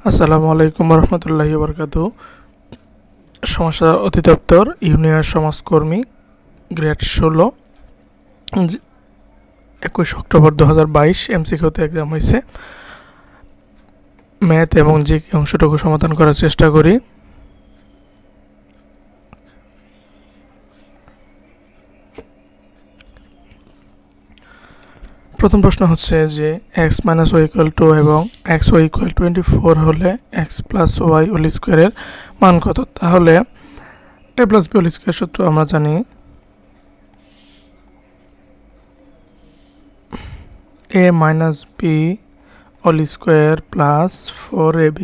আসসালামু আলাইকুম রহমতুল্লাহি বরকাতু। সমাজসেবা অধিদপ্তর ইউনিয়ন সমাজকর্মী গ্রেড 16 21 অক্টোবর 2022 এমসিকিউতে এক্সাম হয়েছে। ম্যাথ এবং জিকে অংশটুকু সমাধান করার চেষ্টা করি। প্রথম প্রশ্ন হচ্ছে যে x minus y equal to এবং এক্স ওয়াই ইকুয়াল 24 হলে এক্স প্লাস ওয়াই হোল স্কোয়ারের মান কত? তাহলে A plus B whole square সূত্র আমরা জানি A minus B whole square plus 4ab।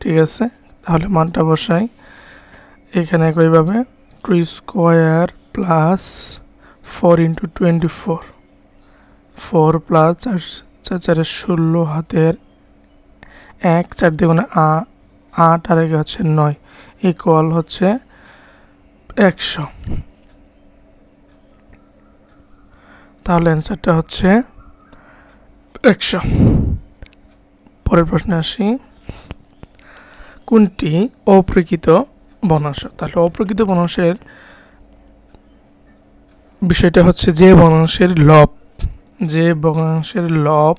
ঠিক আছে, তাহলে মানটা বসাই এখানে একইভাবে 2 স্কোয়ার প্লাস 4 ইন্টু 24, 4 প্লাস 4 16 হাতের 1 4 দ্বিগুণে 8 আর 1 হচ্ছে 9 ইকুয়াল হচ্ছে 100। তাহলে অ্যান্সারটা হচ্ছে 100। পরের প্রশ্নে আসি, কোনটি অপ্রকৃত ভগ্নাংশ? তাহলে অপ্রকৃত ভগ্নাংশের বিষয়টা হচ্ছে যে ভগ্নাংশের লব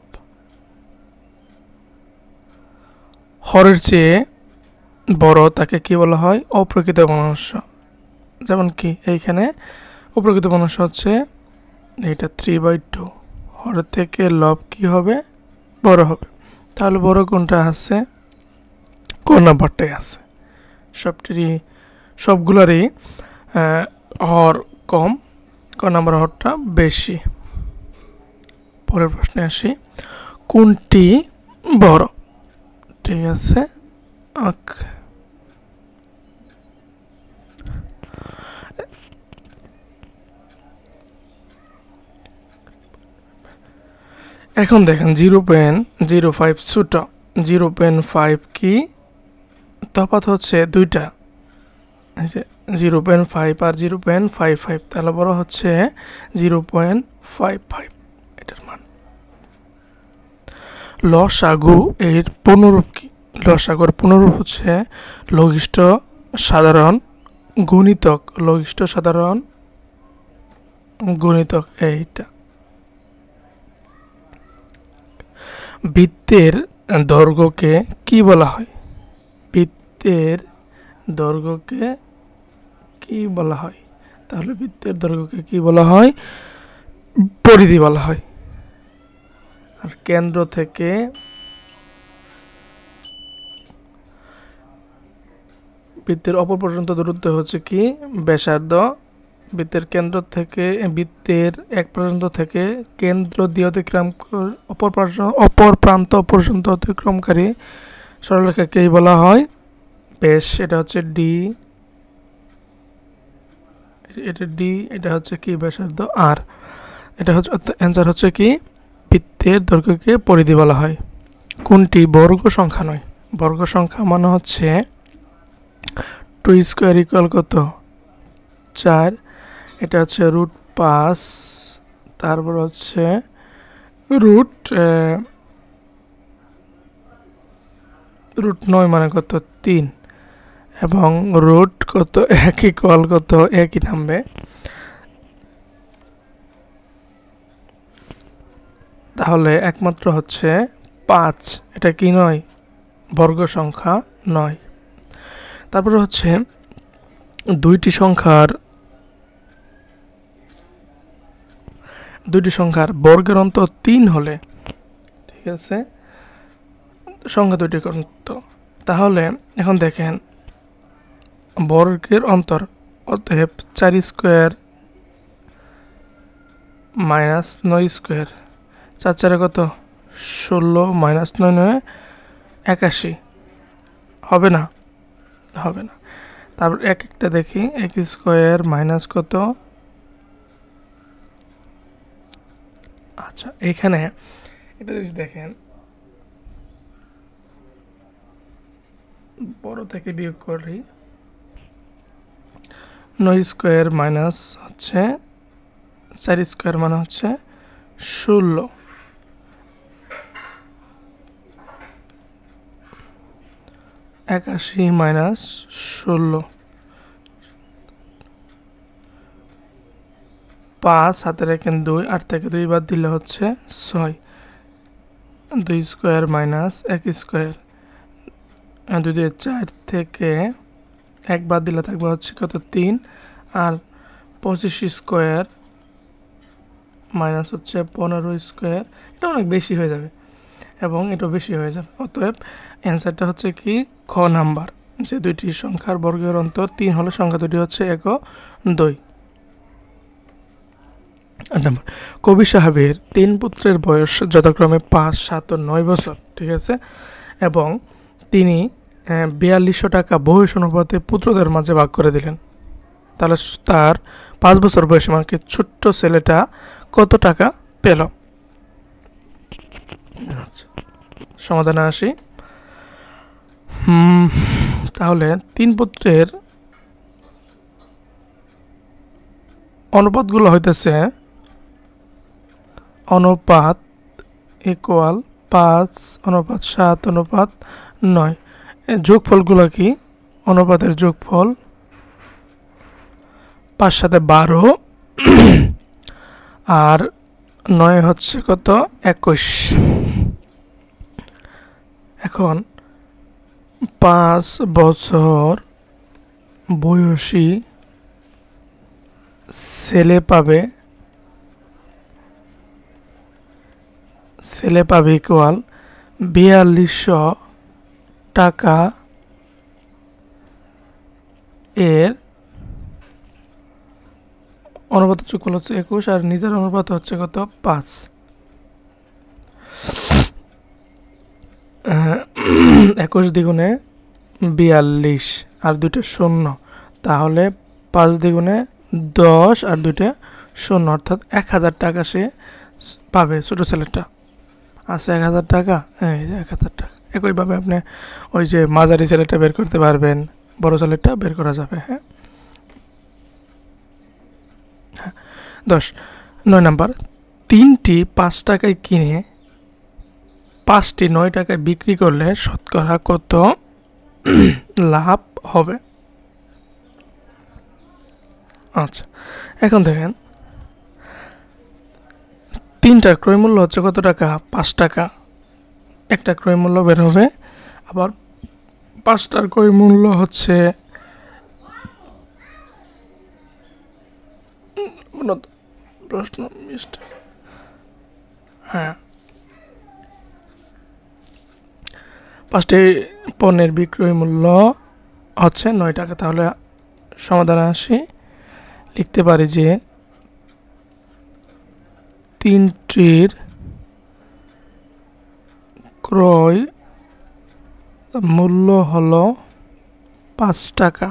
হরের চেয়ে বড় তাকে কি বলা হয়? অপ্রকৃত ভগ্নাংশ। যেমন কি এইখানে অপ্রকৃত ভগ্নাংশ হচ্ছে এটা 3/2, হরের থেকে লব কি হবে? বড় হবে। তাহলে বড় কোনটা আছে? কোন নাম্বারটাই আছে। সবগুলারই হর কম, ক নাম্বার হরটা বেশি। পরের প্রশ্নে আসি, কোনটি বড়? ঠিক আছে, এখন দেখেন 0.05 ছোট, 0.5 কি তফাৎ হচ্ছে দুইটা, 0.5 আর 0.55, তাহলে বড় হচ্ছে 0.55 এটার মান। লসাগু এর পুনরূপ কি? লসাগুর পুনরূপ হচ্ছে লঘিষ্ঠ সাধারণ গুণিতক, এইটা। বৃত্তের দৈর্ঘ্যকে কি বলা হয়? তাহলে বৃত্তের দৈর্ঘ্যকে কি বলা হয়? পরিধি বলা হয়। আর কেন্দ্র থেকে বৃত্তের অপর পর্যন্ত দূরত্ব হচ্ছে কি? ব্যাসার্ধ। বৃত্তের কেন্দ্র থেকে বৃত্তের এক পর্যন্ত থেকে কেন্দ্র দিয়ে অতিক্রম অপর প্রান্ত পর্যন্ত অতিক্রমকারী সরলরেখাকেই বলা হয় ব্যাস। এটা হচ্ছে ডি, এটা হচ্ছে কি? ব্যাসার্ধ। আর এটা হচ্ছে অ্যান্সার হচ্ছে কি? বৃত্তের দৈর্ঘ্যকে পরিধি বলা হয়। কোনটি বর্গ সংখ্যা নয়? বর্গ সংখ্যা মানে হচ্ছে 2 স্কোয়ার ইকুয়াল কত? 4। এটা হচ্ছে √5, তারপর হচ্ছে √9 মানে কত? 3, এবং রুট কত? 1 ইকুয়াল কত? 1ই নামবে। তাহলে একমাত্র হচ্ছে 5, এটা কি নয়? বর্গ সংখ্যা নয়। তারপরে হচ্ছে দুইটি সংখ্যার বর্গের অন্তর 3 হলে, ঠিক আছে, সংখ্যা দুইটির অন্তর। তাহলে এখন দেখেন বর্গের অন্তর, অতএব 4 স্কোয়ার মাইনাস 9 স্কোয়ার, 4 4 কত? 16 মাইনাস 9 9 81 হবে না? তারপর একটা দেখি, 1 স্কোয়ার মাইনাস কত? আচ্ছা, এখানে এটা যদি দেখেন বড় থেকে বিয়োগ করি, 9 স্কোয়ার মাইনাস হচ্ছে 4 স্কোয়ার মানে হচ্ছে 16, 81 মাইনাস 16, 5 হাতে রেখেন 2, 8 থেকে 2 বাদ দিলে হচ্ছে 6, 2 স্কোয়ার মাইনাস 1 স্কোয়ার, 2 দিয়ে 4 থেকে 1 বাদ দিলে থাকবে হচ্ছে কত 3, আর 25 স্কোয়ার মাইনাস হচ্ছে 15 স্কোয়ার, এটা অনেক বেশি হয়ে যাবে এবং এটা বেশি হয়ে যাবে। অতএব অ্যান্সারটা হচ্ছে কি খ নাম্বার, যে দুইটি সংখ্যার বর্গের অন্তর 3 হলে সংখ্যা দুটি হচ্ছে 1 ও 2। 8 নম্বর, কবি সাহেবের 3 পুত্রের বয়স যথাক্রমে 5, 7 ও 9 বছর, ঠিক আছে, এবং তিনি 4200 টাকা বয়স অনুপাতে পুত্রদের মাঝে ভাগ করে দিলেন। তাহলে তার 5 বছর বয়সী মানে ছোট্ট ছেলেটা কত টাকা পেল? সমাধানে আসি। তাহলে 3 পুত্রের অনুপাতগুলো হইতেছে অনুপাত ইকুয়াল 5 অনুপাত 7 অনুপাত 9, যোগফলগুলো কি? অনুপাতের যোগফল 5 সাথে 12 আর 9 হচ্ছে কত 21। এখন 5 বছর বয়সী ছেলে পাবে ইকুয়াল 4200 টাকা এর অনুপাত যোগফল হচ্ছে 21 আর নিজের অনুপাত হচ্ছে কত 5। 21 দ্বিগুণে 42 আর 2টা 0, তাহলে 5 দ্বিগুণে 10 আর 2টা 0, অর্থাৎ 1000 টাকা সে পাবে। ছোটো ছেলেটা আছে 1000 টাকা, এই 1000 টাকা। একইভাবে আপনি ওই যে মাঝারি ছেলেটা বের করতে পারবেন, বড় ছেলেটা বের করা যাবে। হ্যাঁ, 10। 9 নাম্বার, 3টি 5 টাকায় কিনে 5টি 9 টাকায় বিক্রি করলে শতকরা কত লাভ হবে? আচ্ছা, এখন দেখেন 3টার ক্রয় মূল্য হচ্ছে কত টাকা? 5 টাকা। একটা ক্রয় মূল্য বের হবে, আবার 5টার ক্রয় মূল্য হচ্ছে প্রশ্ন মিস্টার, হ্যাঁ, 5টি পণ্যের বিক্রয় মূল্য হচ্ছে 9 টাকা। তাহলে সমাধানে আসি, লিখতে পারি যে 3টির ক্রয় মূল্য হলো 5 টাকা,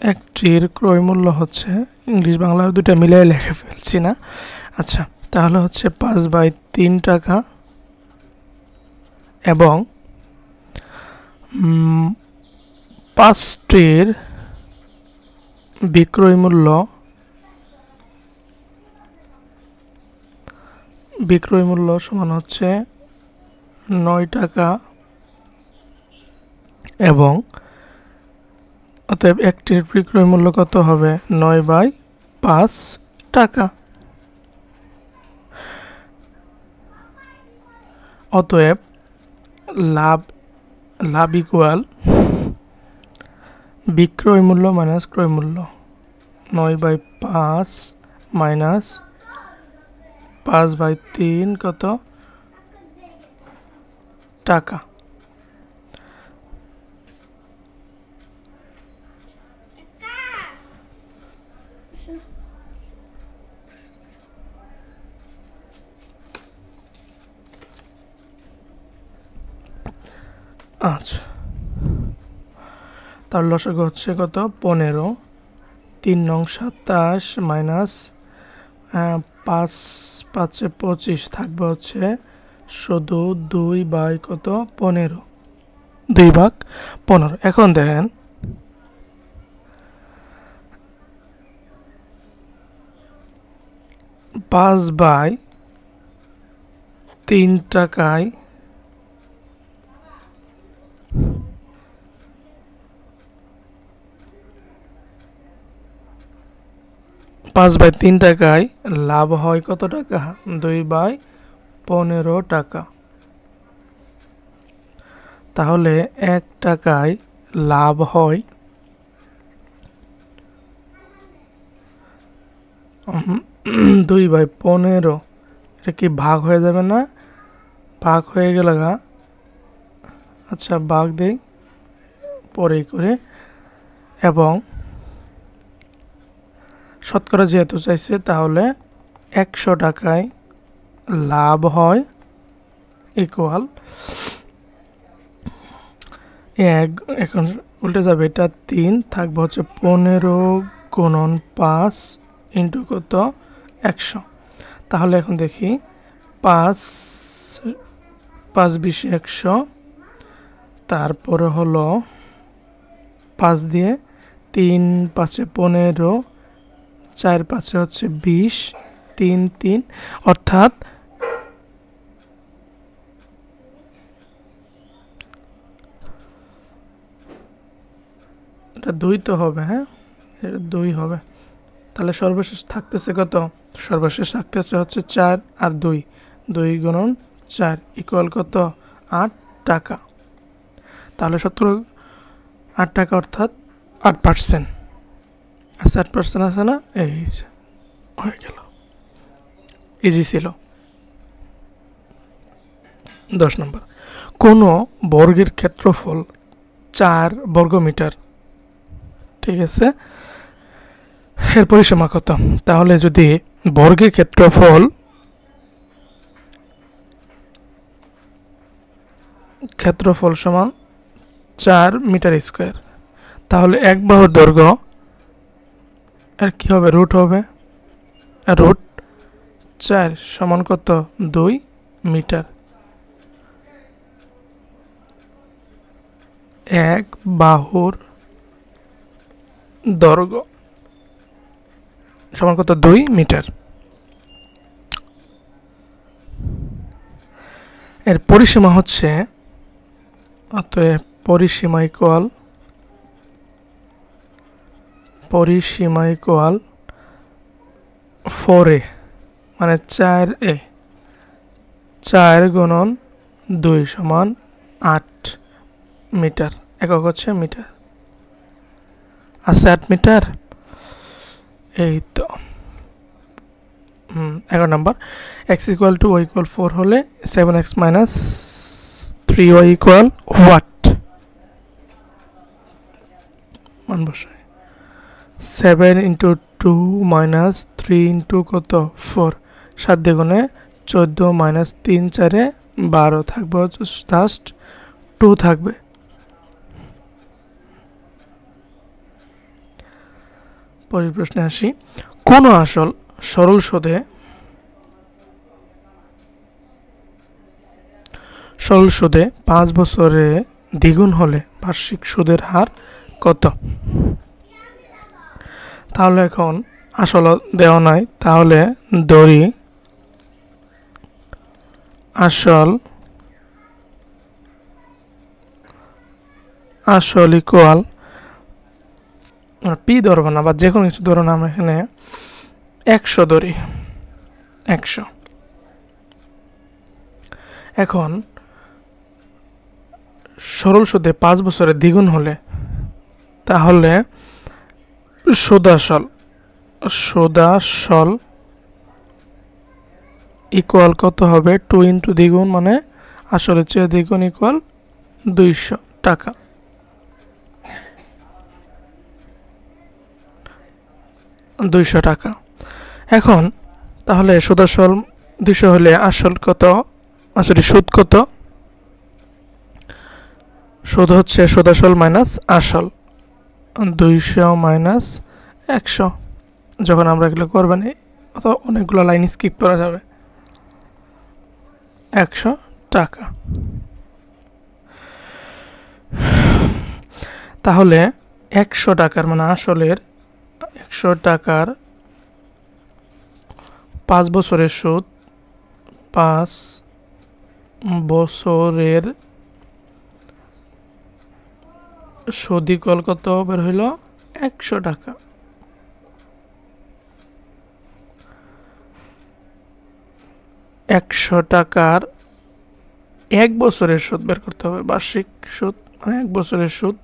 একটির ক্রয় মূল্য হচ্ছে, ইংলিশ বাংলা দুটা মিলিয়ে লিখে ফেলছি না। আচ্ছা, তাহলে হচ্ছে 5/3 টাকা এবং 5টির বিক্রয় মূল্য সমান হচ্ছে 9 টাকা এবং অতএব একটির বিক্রয় মূল্য কত হবে? 9/5 টাকা। অতএব লাভ ইকুয়াল বিক্রয় মূল্য মাইনাস ক্রয় মূল্য, 9/5 মাইনাস 5/3 কত টাকা। আচ্ছা, তার লসাগু হচ্ছে কত? 15। 3 নং 27 মাইনাস 5/5 থাকবে হচ্ছে শুধু 2 কত 15, 2/15। এখন দেখেন 5/3 টাকায় 5/3 টাকায় লাভ হয় কত টাকা? 2/15 টাকা। তাহলে 1 টাকায় লাভ হয় 2/15। এটা কি ভাগ হয়ে যাবে না? ভাগ হয়ে গেল গা। আচ্ছা, ভাগ দেই পরে করে। এবং শতকরা যেহেতু চাইছে, তাহলে 100 টাকায় লাভ হয় ইকুয়াল 1। এখন উল্টে যাবে, এটা 3 থাকবে হচ্ছে 15 গুণন 5 ইন্টু কত? 100। তাহলে এখন দেখি 5 20 100, তারপরে হলো 5 দিয়ে 3 5 15, 4 5 হচ্ছে 20, 3 3, অর্থাৎ এটা 2 তো হবে। হ্যাঁ, এটা 2 হবে। তাহলে সর্বশেষ থাকতেছে কত? সর্বশেষ থাকতেছে হচ্ছে 4 আর 2, 2 গুণন 4 ইকুয়াল কত? 8 টাকা। তাহলে 8 টাকা অর্থাৎ 8%। আচ্ছা, 8% আছে না? এই যে হয়ে গেল, ইজি ছিল। 10 নম্বর, কোনো বর্গের ক্ষেত্রফল 4 বর্গমিটার। ঠিক আছে, এর পরিসীমা কত? তাহলে যদি বর্গের ক্ষেত্রফল সমান 4 মিটার স্কোয়ার, তাহলে এক বাহুর দৈর্ঘ্য আর কি হবে? রুট হবে। রুট 4 সমান কত? 2 মিটার। এক বাহুর দৈর্ঘ্য সমান কত? 2 মিটার। এর পরিসীমা হচ্ছে, অতএব পরিসীমা ইকুয়াল 4a, মানে 4a। 4 গুণন 2 সমান 8 মিটার। একক হচ্ছে মিটার। আছে 8 মিটার। এই তো 11 নম্বর, x equal to y equal 4 হলে 7x minus 3y equal what? মান বসাই। 7 ইন্টু 2 মাইনাস 3 ইন্টু কত? 4। 7 দ্বিগুণে 14 মাইনাস 3 4 12 থাকবে হচ্ছে জাস্ট 2 থাকবে। পরের প্রশ্নে আসি। কোন আসল সরল সুদে 5 বছরে দ্বিগুণ হলে বার্ষিক সুদের হার কত? তাহলে এখন আসল দেওয়া নাই, তাহলে ধরি আসল ইকুয়াল পি ধরবো না, বা যে কোনো কিছু ধরো না, আমরা এখানে 100 ধরি। 100। এখন সরল সুদে 5 বছরে দ্বিগুণ হলে, তাহলে সুদাসল ইকুয়াল কত হবে? 2 ইন্টু দ্বিগুণ মানে আসলের চেয়ে দ্বিগুণ ইকুয়াল 200 টাকা। এখন তাহলে সুদাসল 200 হলে আসল কত? আসলে সুদ কত? সুদ হচ্ছে সুদাসল মাইনাস আসল, 200 মাইনাস 100। যখন আমরা এগুলো করবেন, অনেকগুলো লাইন স্কিপ করা যাবে। 100 টাকা। তাহলে 100 টাকার মানে আসলের 100 টাকার 5 বছরের সুদ, 5 বছরের সুদ ইকুয়াল কত বের হইল? 100 টাকা। 100 টাকার 1 বছরের সুদ বের করতে হবে, বার্ষিক সুদ মানে 1 বছরের সুদ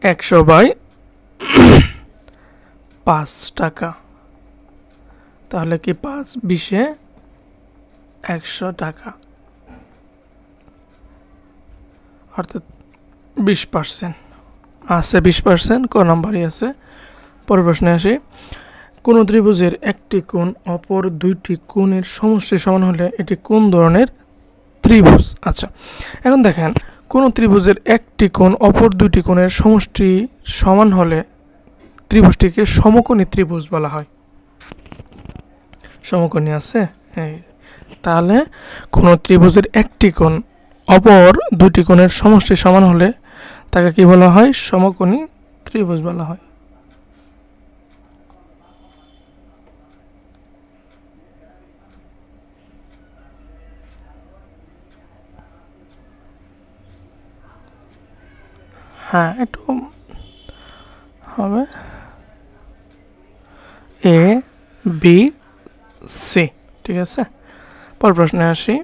100/5 টাকা। তাহলে কি 5×20 100 টাকা, অর্থাৎ 20% আছে, 20% ক নাম্বারই আছে। পরের প্রশ্নে আসি। কোন ত্রিভুজের একটি কোণ অপর দুইটি কোণের সমষ্টি সমান হলে এটি কোন ধরনের ত্রিভুজ? আচ্ছা, এখন দেখেন, কোন ত্রিভুজের একটি কোণ অপর দুইটি কোণের সমষ্টি সমান হলে ত্রিভুজটিকে সমকোণী ত্রিভুজ বলা হয়। সমকোণী আছে, তাহলে কোন ত্রিভুজের একটি কোণ অপর দুটি কোণের সমষ্টি সমান হলে তাকে কি বলা হয়? সমকোণী ত্রিভুজ বলা হয়। হ্যাঁ, একটু হবে এ বি সি, ঠিক আছে। পর প্রশ্নে আসি।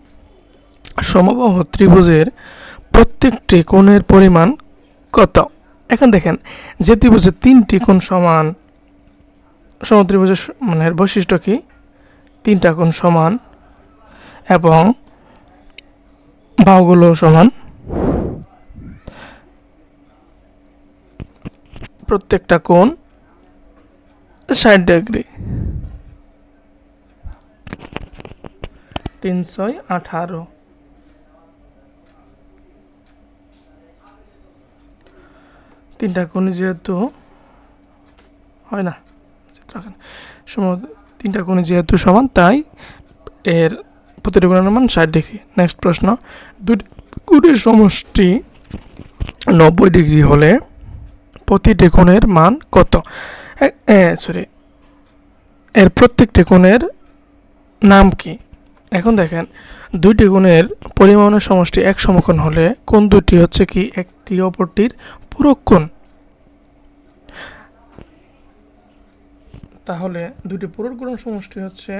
সমবাহু ত্রিভুজের প্রত্যেকটি কোণের পরিমাণ কত? এখন দেখেন, যে ত্রিভুজের 3টি কোণ সমান, সমত্রিভুজের মানে বৈশিষ্ট্য কি? 3টা কোণ সমান এবং বাহুগুলো সমান, প্রত্যেকটা কোণ 60 ডিগ্রি, 318। তিনটা কোণ যেহেতু হয় না, তিনটা কোণ যেহেতু সমান, তাই এর প্রতিটি কোণের মান 60 ডিগ্রি। নেক্সট প্রশ্ন। দুটি কোণের সমষ্টি 90 ডিগ্রি হলে প্রতিটি কোণের মান কত? সরি, এর প্রত্যেকটি কোণের নাম কি? এখন দেখেন, দুইটি কোণের পরিমাণের সমষ্টি এক সমকোণ হলে কোণ দুটি হচ্ছে কি একটি অপরটির পূরক কোণ। তাহলে দুটি পূরক কোণের সমষ্টি হচ্ছে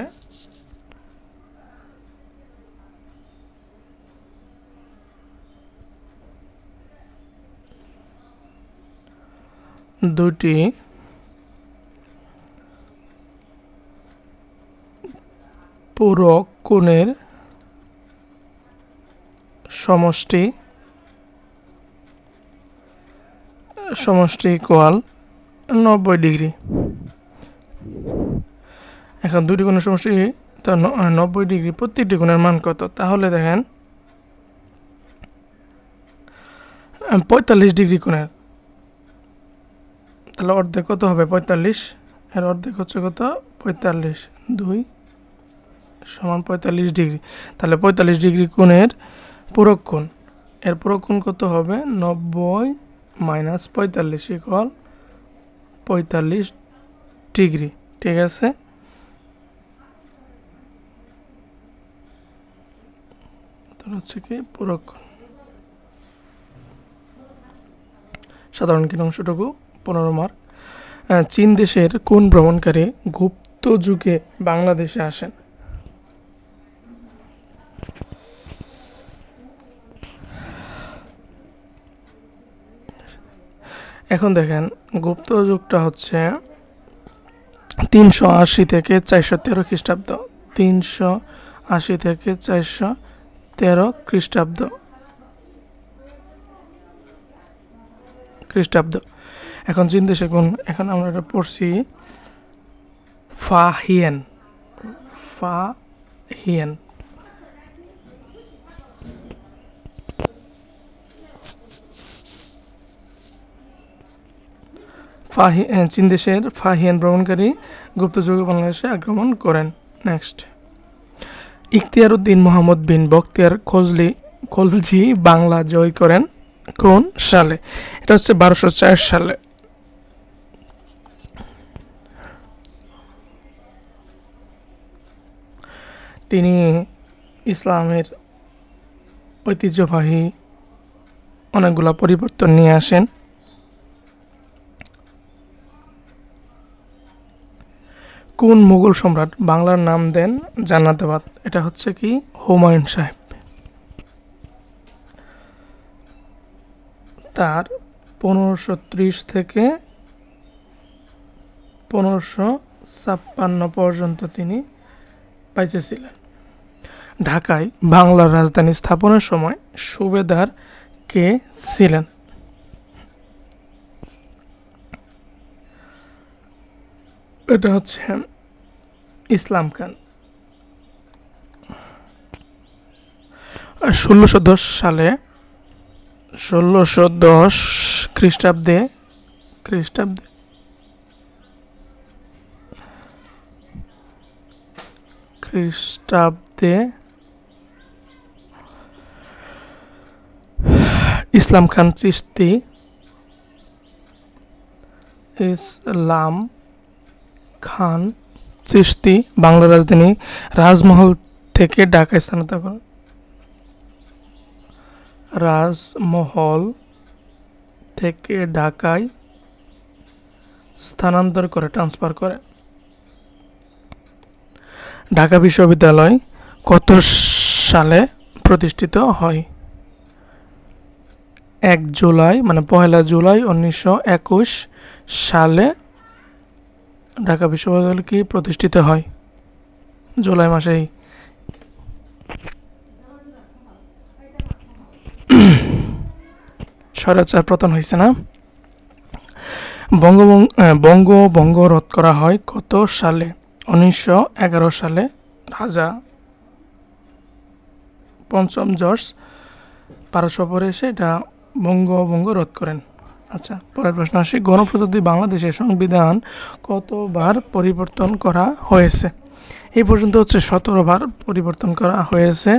দুটি পূরক কোণের সমষ্টি ইকুয়াল 90 ডিগ্রি। এখন দুটি কোণের সমষ্টি 90 ডিগ্রি, প্রত্যেকটি কোণের মান কত? তাহলে দেখেন, 45 ডিগ্রি কোণের, তাহলে অর্ধেক কত হবে? 45, এর অর্ধেক হচ্ছে কত? 45, 2 সমান 45 ডিগ্রি। তাহলে 45 ডিগ্রি কোণের পূরক কোণ, এর পূরক কোণ কত হবে? 90 - 45 ইকুয়াল 45 ডিগ্রি, ঠিক আছে। হচ্ছে কি পূরক কোণ। সাধারণ জ্ঞান অংশটুকু 15 মার্ক। চীন দেশের কোন ভ্রমণকারী গুপ্ত যুগে বাংলাদেশে আসেন? এখন দেখেন, গুপ্ত যুগটা হচ্ছে 380 থেকে 413 খ্রিস্টাব্দ, 380 থেকে 413 খ্রিস্টাব্দ। এখন চীন দেশে কোন, এখন আমরা এটা পড়ছি ফাহিয়েন, চীন দেশের ফাহিয়ান ভ্রমণকারী গুপ্ত যুগে বাংলাদেশে আক্রমণ করেন। নেক্সট। ইখতিয়ার উদ্দিন মোহাম্মদ বিন বখতিয়ার খলজি বাংলা জয় করেন কোন সালে? এটা হচ্ছে 1204 সালে। তিনি ইসলামের ঐতিহ্যবাহী অনেকগুলা পরিবর্তন নিয়ে আসেন। কোন মুঘল সম্রাট বাংলার নাম দেন জান্নাতাবাদ? এটা হচ্ছে কি হুমায়ুন সাহেব। তার 1530 থেকে 1556 পর্যন্ত তিনি বেঁচে ছিলেন। ঢাকায় বাংলার রাজধানী স্থাপনের সময় সুবেদার কে ছিলেন? এটা হচ্ছে ইসলাম খান। 1610 খ্রিস্টাব্দে ইসলাম খান চিশতি বাংলার রাজধানী রাজমহল থেকে ঢাকায় স্থানান্তর করেন। রাজমহল থেকে ঢাকায় স্থানান্তর করে, ট্রান্সফার করে। ঢাকা বিশ্ববিদ্যালয় কত সালে প্রতিষ্ঠিত হয়? 1 জুলাই মানে 1 জুলাই 1921 সালে ঢাকা বিশ্ববিদ্যালয় কি প্রতিষ্ঠিত হয়? জুলাই মাসেই। স্বৈরাচার পতন হয়েছে না? বঙ্গভঙ্গ রদ করা হয় কত সালে? 1911 সালে রাজা পঞ্চম জর্জ ভারত সফরে এসে এটা বঙ্গভঙ্গ রদ করেন। আচ্ছা, পরের প্রশ্ন আসি। গণপ্রজাতন্ত্রী বাংলাদেশের সংবিধান কতবার পরিবর্তন করা হয়েছে? এই পর্যন্ত হচ্ছে 17 বার পরিবর্তন করা হয়েছে।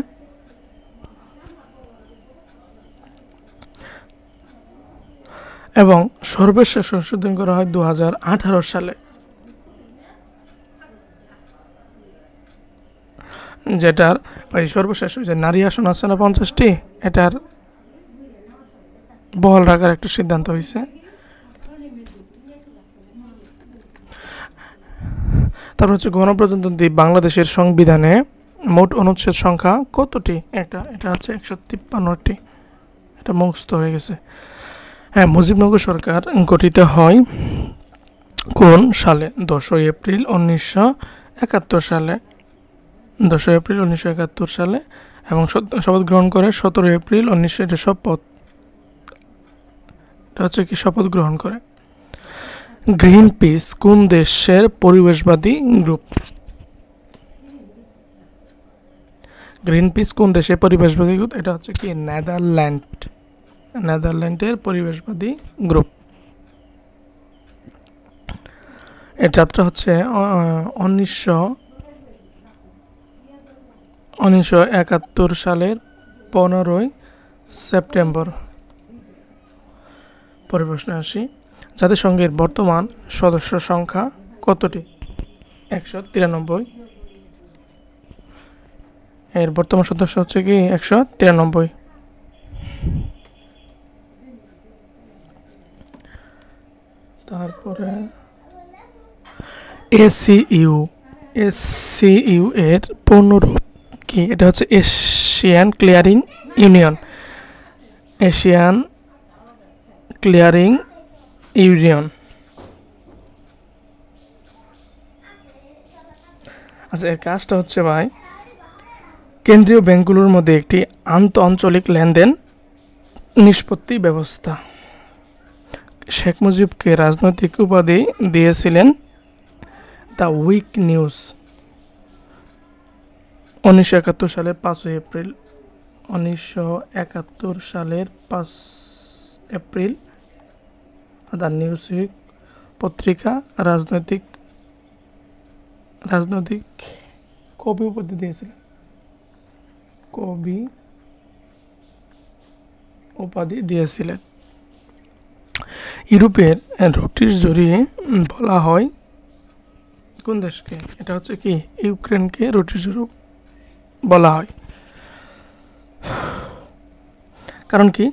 এবং সর্বশেষ সংশোধন করা হয় 2018 সালে, যেটার ওই সর্বশেষ যে নারী আসন আছে না 50টি, এটার বহাল রাখার একটা সিদ্ধান্ত হয়েছে। তারপর হচ্ছে গণপ্রজাতন্ত্রী বাংলাদেশের সংবিধানে মোট অনুচ্ছেদ সংখ্যা কতটি? এটা হচ্ছে 153টি। এটা মুখস্থ হয়ে গেছে। হ্যাঁ, মুজিবনগর সরকার গঠিত হয় কোন সালে? 10 এপ্রিল 1971 সালে। 10 এপ্রিল 1971 সালে। এবং শপথ গ্রহণ করে 17 এপ্রিল 1900 শপথ। এটা হচ্ছে কি শপথ গ্রহণ করে। গ্রিন পিস কোন দেশের পরিবেশবাদী গ্রুপ? গ্রিন পিস কোন দেশের পরিবেশবাদী গ্রুপ? এটা হচ্ছে কি নেদারল্যান্ডের পরিবেশবাদী গ্রুপ। এর যাত্রা হচ্ছে 1971 সালের 15 সেপ্টেম্বর। পরের প্রশ্নে আসি। জাতিসংঘের বর্তমান সদস্য সংখ্যা কতটি? 193। এর বর্তমান সদস্য হচ্ছে কি 193। তারপরে এসিইউ এর পূর্ণরূপ কি? এটা হচ্ছে Asian clearing union. Asian clearing union. আচ্ছা, এর কাজটা হচ্ছে ভাই, কেন্দ্রীয় ব্যাংকগুলোর মধ্যে একটি আন্তঃআঞ্চলিক লেনদেন নিষ্পত্তি ব্যবস্থা। শেখ মুজিবকে রাজনৈতিক উপাধি দিয়েছিলেন দ্য উইক নিউজ। 1971 সালের 5 এপ্রিল 1971 সালের 5 এপ্রিল দ্য নিউজ উইক পত্রিকা রাজনৈতিক কবি উপাধি দিয়েছিলেন। কবি উপাধি দিয়েছিলেন। ইউরোপের রুটির জড়িয়ে বলা হয় কোন দেশকে? এটা হচ্ছে কি ইউক্রেনকে রুটির জড়ি বলা হয়। কারণ কি?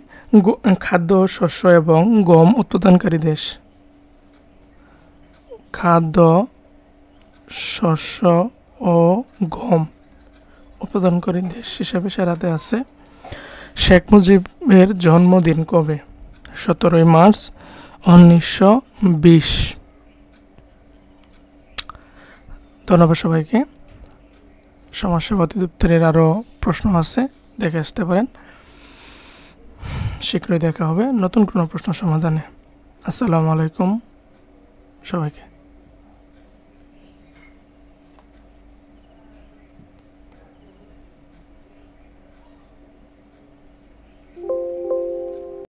খাদ্য, শস্য এবং গম উৎপাদনকারী দেশ। খাদ্য, শস্য ও গম উৎপাদনকারী দেশ হিসাবে সেরাতে আছে। শেখ মুজিবের জন্মদিন কবে? 17 মার্চ 1920। ধন্যবাদ সবাইকে। সমাজসেবা অধিদপ্তরের আরও প্রশ্ন আছে, দেখে আসতে পারেন। শীঘ্রই দেখা হবে নতুন কোনো প্রশ্ন সমাধানে। আসসালামু আলাইকুম সবাইকে।